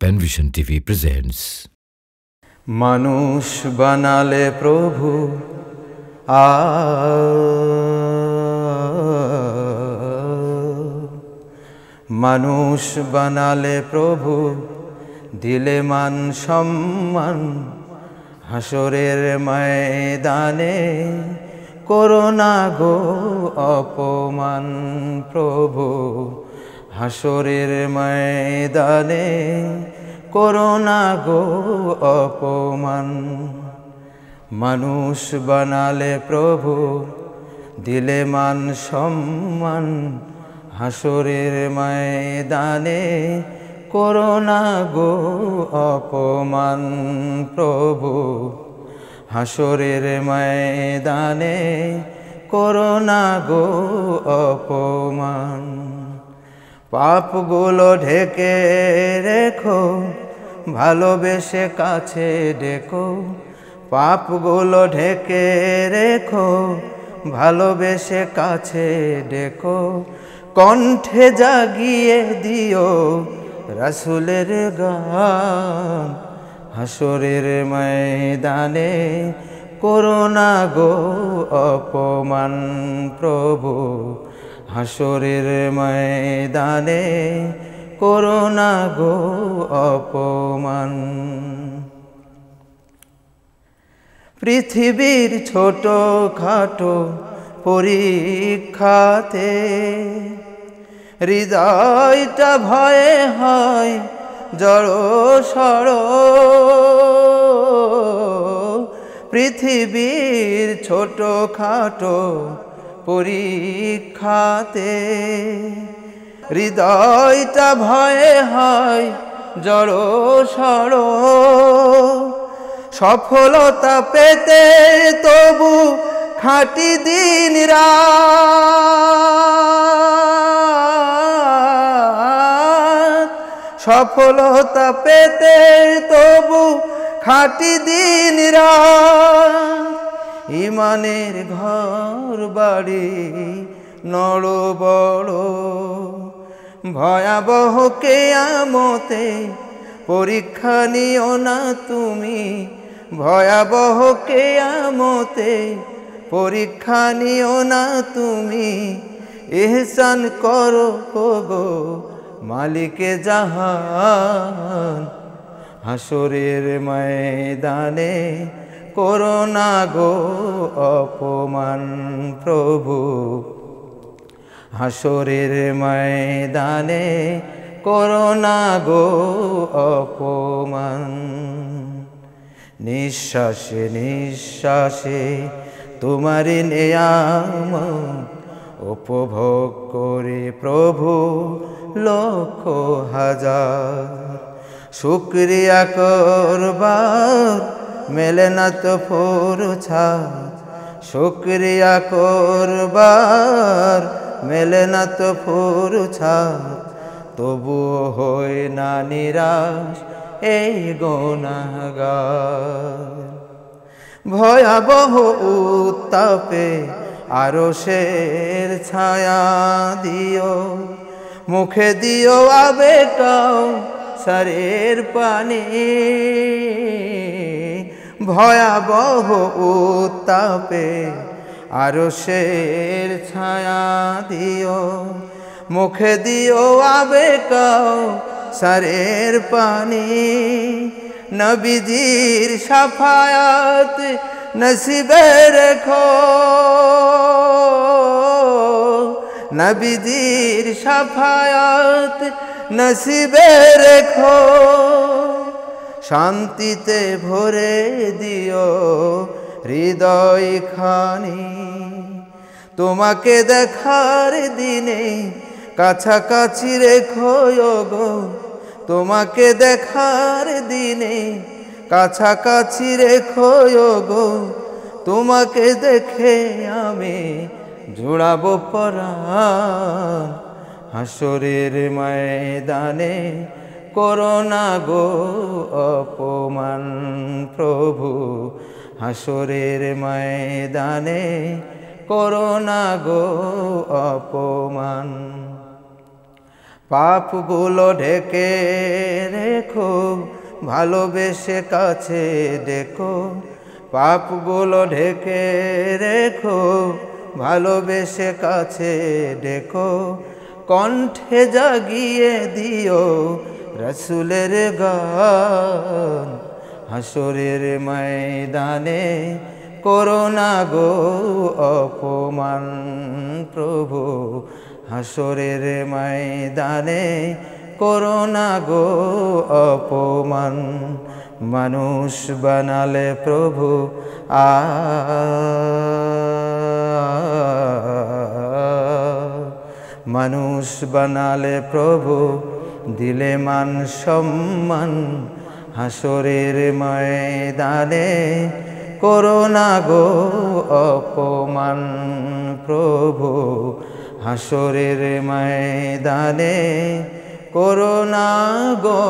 Panvision TV presents. মানুষ বানালে প্রভু মানুষ বানালে প্রভু, দিলে মান সম্মান, হাসরের ময়দানে করোনা গো অপমান। প্রভু হাসরের ময়দানে করোনা গো অপমান। মানুষ বানালে প্রভু, দিলে মান সম্মান, হাসরের ময়দানে করোনা গো অপমান। প্রভু হাসরের ময়দানে করোনা গো অপমান। পাপগুলো ঢেকে রেখো, ভালোবেসে কাছে ডেকো। পাপগুলো ঢেকে রেখো, ভালোবেসে কাছে ডেকো। কণ্ঠে জাগিয়ে দিও রাসূলের গান, হাসরের ময়দানে করোনা গো অপমান। প্রভু হাসরের ময়দানে করোনা গো অপমান। পৃথিবীর ছোট খাটো পরীক্ষাতে হৃদয়টা ভয়ে হয় জড়সড়। পৃথিবীর ছোট খাটো পরীক্ষাতে হৃদয়টা ভয়ে হয় জড়সড়। সফলতা পেতে তবু খাটি দিন রাত। সফলতা পেতে তবু খাটি দিন রাত। ইমানের ঘর বাড়ি নড় বড়, ভয়াবহ কিয়ামতে পরীক্ষা নিও না তুমি। ভয়াবহ কিয়ামতে পরীক্ষা নিও না তুমি। ইহসান করো গো মালিকে জাহান, হাসরের ময়দানে করোনা গো অপমান। প্রভু হাসরের ময়দানে করোনা গো অপমান। নিঃশ্বাসে নিঃশ্বাসে তোমারি নিয়ামত উপভোগ করে প্রভু লক্ষ হাজার। শুকরিয়া করবার মেলে না তো ফুরছাত। শুকরিয়া করবার মেলে না তো ফুরছাত। তবুও হয় না নিরাশ এই গুনাহগার। ভয়াবহ উত্তাপে আরশের ছায়া দিও, মুখে দিও আবেকাও সারের পানি। ভয়াবহ উত্তাপে আরশের ছায়া দিও, মুখে দিও আবেকাও সারের পানি। নবীজির শাফায়াত নসিবে রেখো, নবীজির শাফায়াত নসিবে রেখো। শান্তিতে ভরে দিও হৃদয় খানি, তোমাকে দেখার দিনে কাছাকাছি রেখো গো। তোমাকে দেখার দিনে কাছাকাছি রেখো গো। তোমাকে দেখে আমি জুড়াবো পরাণ, হাসরের ময়দানে করোনা গো অপমান। প্রভু হাসরের ময়দানে করোনা গো অপমান। পাপগুলো ঢেকে রেখো, ভালোবেসে কাছে ডেকো। পাপগুলো ঢেকে রেখো, ভালোবেসে কাছে ডেকো। কণ্ঠে জাগিয়ে দিও রসুলের গান, হাসরের ময়দানে করোনা গো অপমান প্রভু। হাসরের ময়দানে করোনা গো অপমান। মানুষ বানালে প্রভু মানুষ বানালে প্রভু, দিলে মান সম্মান। হাসরের ময়দানে করোনা গো অপমান প্রভু। হাসরের ময়দানে করোনা গো